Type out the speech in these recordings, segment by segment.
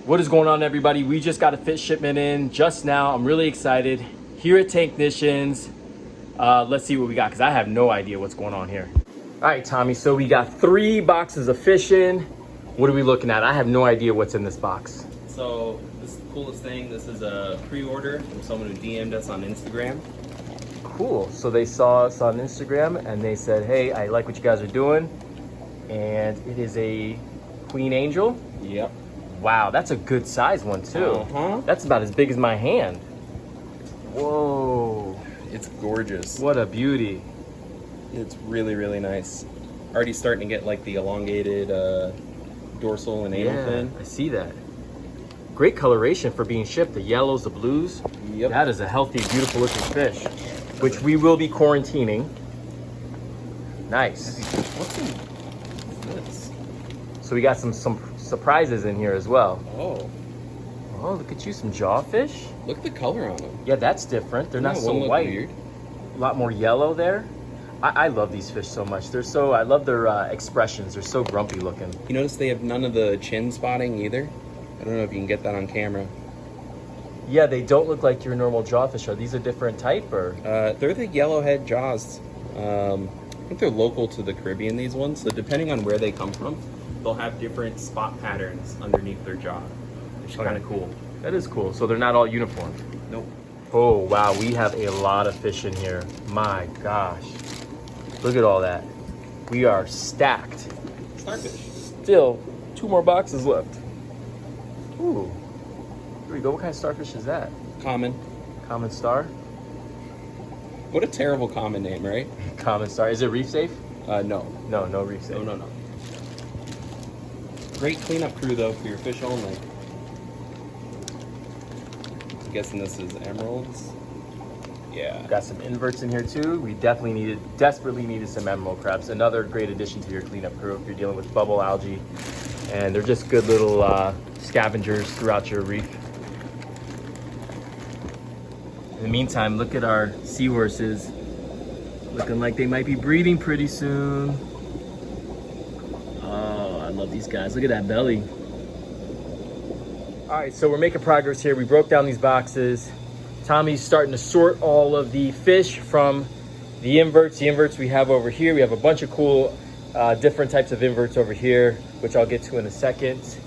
What is going on, everybody? We just got a fish shipment in just now. I'm really excited. Here at Tanknitions, let's see what we got, because I have no idea what's going on here. All right, Tommy, so we got 3 boxes of fish in. What are we looking at? I have no idea what's in this box. So this is the coolest thing. This is a pre-order from someone who DM'd us on Instagram. Cool. So they saw us on Instagram and they said, hey, I like what you guys are doing. And it is a queen angel. Yep. Wow, that's a good size one too. Uh-huh. That's about as big as my hand. Whoa. It's gorgeous. What a beauty. It's really, really nice. Already starting to get like the elongated dorsal and anal fin. I see that. Great coloration for being shipped. The yellows, the blues. Yep. That is a healthy, beautiful looking fish, which we will be quarantining. Nice. What's in this? So we got some surprises in here as well. Oh. Oh, look at you, some jawfish. Look at the color on them. Yeah, that's different. They're not so white. Weird. A lot more yellow there. I love these fish so much. I love their expressions. They're so grumpy looking. You notice they have none of the chin spotting either? I don't know if you can get that on camera. Yeah, they don't look like your normal jawfish. Are these a different type or? They're the yellowhead jaws. I think they're local to the Caribbean, these ones. So depending on where they come from, they'll have different spot patterns underneath their jaw, which is kind of cool. That is cool. So they're not all uniform. Nope. Oh, wow. We have a lot of fish in here. My gosh. Look at all that. We are stacked. Starfish. Still 2 more boxes left. Ooh. Here we go. What kind of starfish is that? Common. Common star? What a terrible common name, right? Common star. Is it reef safe? No. No, no reef safe. No. Great cleanup crew, though, for your fish only. I'm guessing this is emeralds. Yeah. Got some inverts in here too. We desperately needed some emerald crabs. Another great addition to your cleanup crew if you're dealing with bubble algae. And they're just good little scavengers throughout your reef. In the meantime, look at our seahorses. Looking like they might be breeding pretty soon. Oh, I love these guys. Look at that belly. All right, so we're making progress here. We broke down these boxes. Tommy's starting to sort all of the fish from the inverts. The inverts we have over here. We have a bunch of cool different types of inverts over here, which I'll get to in a second.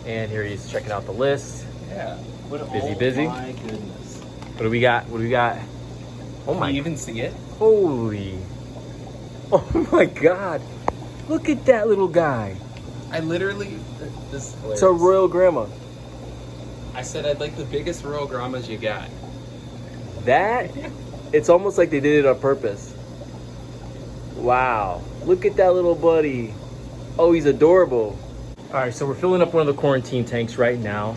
And here he's checking out the list. Yeah. Busy. My goodness. What do we got? Oh my. Can you even see it? Holy. Oh my God. Look at that little guy. I literally, this is hilarious. It's a royal grandma. I said I'd like the biggest royal grandmas you got. That, it's almost like they did it on purpose. Wow. Look at that little buddy. Oh, he's adorable. All right, so we're filling up one of the quarantine tanks right now.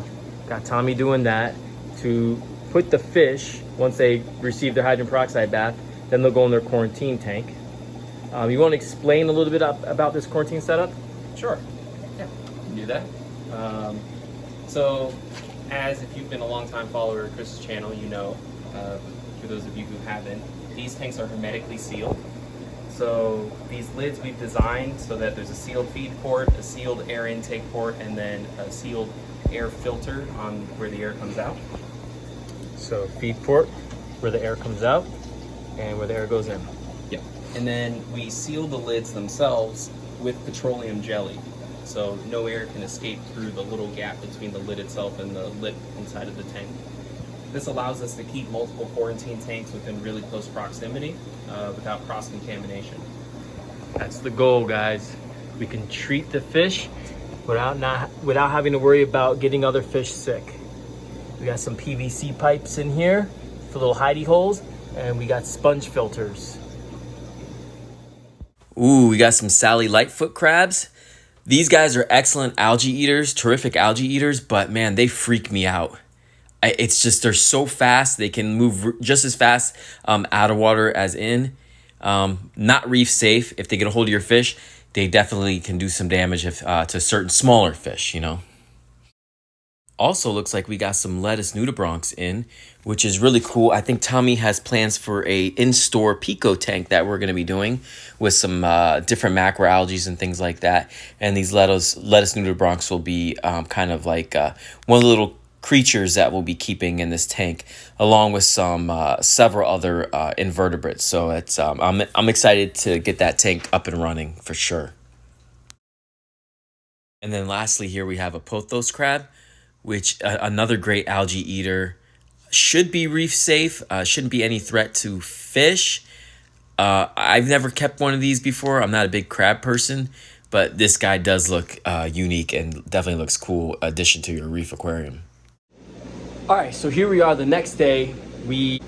Got Tommy doing that to put the fish, once they receive their hydrogen peroxide bath, then they'll go in their quarantine tank. You want to explain a little bit about this quarantine setup? Sure. Yeah, you can do that. So, as if you've been a long-time follower of Chris's channel, you know, for those of you who haven't, these tanks are hermetically sealed. So these lids we've designed so that there's a sealed feed port, a sealed air intake port, and then a sealed air filter on where the air comes out. So feed port, where the air comes out, and where the air goes in. Yeah. And then we seal the lids themselves with petroleum jelly. So no air can escape through the little gap between the lid itself and the lip inside of the tank. This allows us to keep multiple quarantine tanks within really close proximity without cross-contamination. That's the goal, guys. We can treat the fish without having to worry about getting other fish sick. We got some PVC pipes in here for little hidey holes, and we got sponge filters. Ooh, we got some Sally Lightfoot crabs. These guys are excellent algae eaters, terrific algae eaters, but man, they freak me out. It's just, they're so fast. They can move just as fast out of water as in. Not reef safe. If they get a hold of your fish, they definitely can do some damage to certain smaller fish, you know. Also looks like we got some lettuce nudibranchs in, which is really cool. I think Tommy has plans for a in-store pico tank that we're going to be doing with some different macroalgae and things like that. And these lettuce nudibranchs will be kind of like one of the little creatures that we'll be keeping in this tank, along with some several other invertebrates. So it's I'm excited to get that tank up and running for sure. And then lastly here we have a pothos crab, which another great algae eater. Should be reef safe, shouldn't be any threat to fish. I've never kept one of these before. I'm not a big crab person, but this guy does look unique and definitely looks cool addition to your reef aquarium. All right, so here we are the next day. We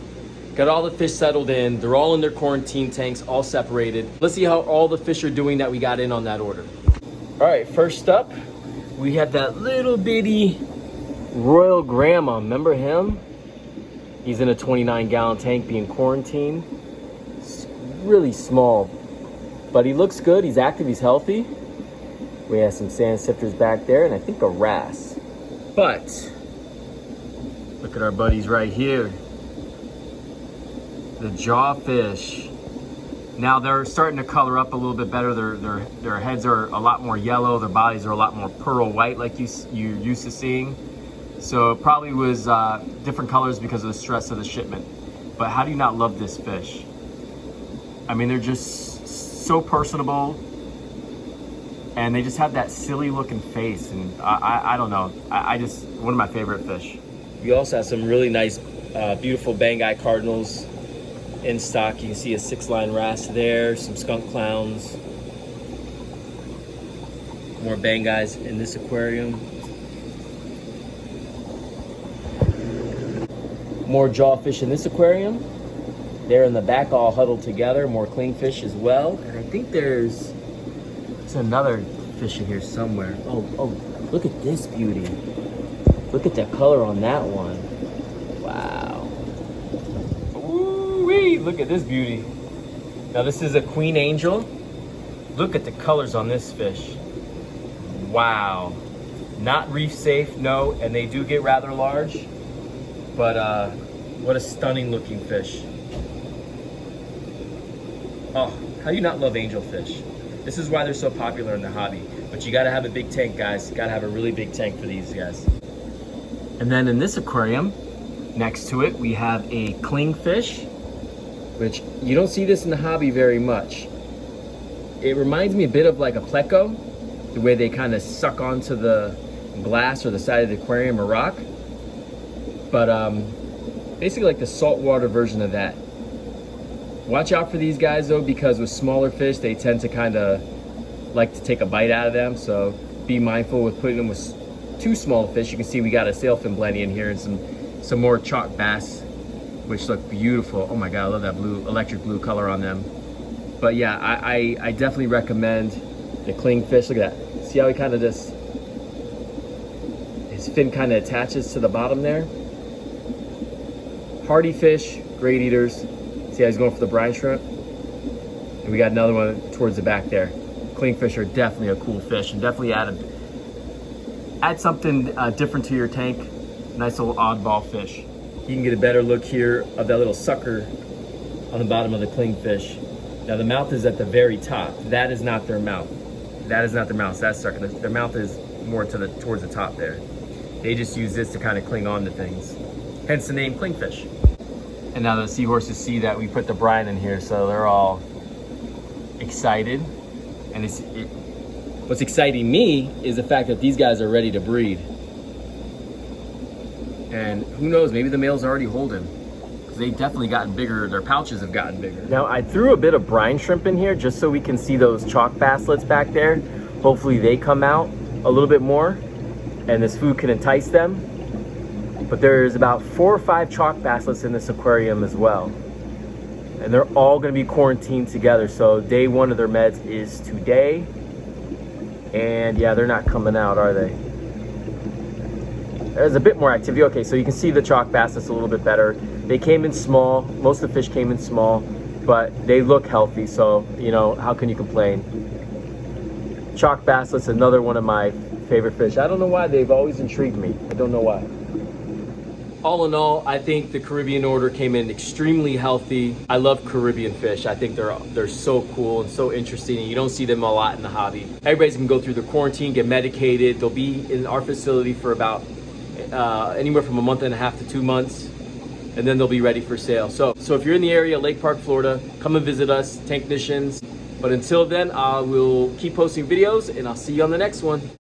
got all the fish settled in. They're all in their quarantine tanks, all separated. Let's see how all the fish are doing that we got in on that order. All right, first up, we have that little bitty Royal Grandma. Remember him? He's in a 29-gallon tank being quarantined. It's really small, but he looks good. He's active, he's healthy. We have some sand sifters back there and I think a wrasse. But look at our buddies right here. The jawfish. Now they're starting to color up a little bit better. Their heads are a lot more yellow. Their bodies are a lot more pearl white like you're used to seeing. So it probably was different colors because of the stress of the shipment. But how do you not love this fish? I mean, they're just so personable. And they just have that silly looking face. And I don't know. I just, one of my favorite fish. We also have some really nice, beautiful Banggai cardinals in stock. You can see a 6-line wrasse there, some skunk clowns, more Banggais in this aquarium. More jawfish in this aquarium. They're in the back all huddled together, more clingfish as well. And I think there's another fish in here somewhere. Oh, look at this beauty. Look at the color on that one. Wow. Ooh-wee, look at this beauty. Now this is a queen angel. Look at the colors on this fish. Wow. Not reef safe, no, and they do get rather large. But what a stunning looking fish. Oh, how do you not love angelfish? This is why they're so popular in the hobby. But you gotta have a big tank, guys. You gotta have a really big tank for these guys. And then in this aquarium, next to it, we have a clingfish, which you don't see this in the hobby very much. It reminds me a bit of like a pleco, the way they kind of suck onto the glass or the side of the aquarium or rock. But basically like the saltwater version of that. Watch out for these guys though, because with smaller fish, they tend to kind of like to take a bite out of them. So be mindful with putting them with too small fish. You can see we got a sailfin blenny in here and some more chalk bass, which look beautiful. Oh my God, I love that blue, electric blue color on them. But yeah, I definitely recommend the clingfish. Look at that. See how he kind of just, his fin kind of attaches to the bottom there. Hardy fish, great eaters. See how he's going for the brine shrimp? And we got another one towards the back there. Clingfish are definitely a cool fish and definitely add something different to your tank. Nice little oddball fish. You can get a better look here of that little sucker on the bottom of the clingfish. Now the mouth is at the very top. That is not their mouth. That is not their mouth, that's sucker. Their mouth is more towards the top there. They just use this to kind of cling on to things. Hence the name clingfish. And now the seahorses see that we put the brine in here, so they're all excited. And what's exciting me is the fact that these guys are ready to breed. And who knows, maybe the male's already holding. Because they've definitely gotten bigger, their pouches have gotten bigger. Now I threw a bit of brine shrimp in here just so we can see those chalk basslets back there. Hopefully they come out a little bit more and this food can entice them. But there's about 4 or 5 chalk basslets in this aquarium as well. And they're all gonna be quarantined together. So day 1 of their meds is today. And yeah, they're not coming out, are they? There's a bit more activity. Okay, so you can see the chalk basslets a little bit better. They came in small, most of the fish came in small, but they look healthy. So, you know, how can you complain? Chalk basslets, another one of my favorite fish. I don't know why, they've always intrigued me. I don't know why. All in all, I think the Caribbean order came in extremely healthy. I love Caribbean fish. I think they're so cool and so interesting, and you don't see them a lot in the hobby. Everybody's gonna go through the quarantine, get medicated. They'll be in our facility for about anywhere from a month and a half to 2 months, and then they'll be ready for sale. So if you're in the area, Lake Park, Florida, come and visit us, Tanknicians. But until then, I will keep posting videos, and I'll see you on the next one.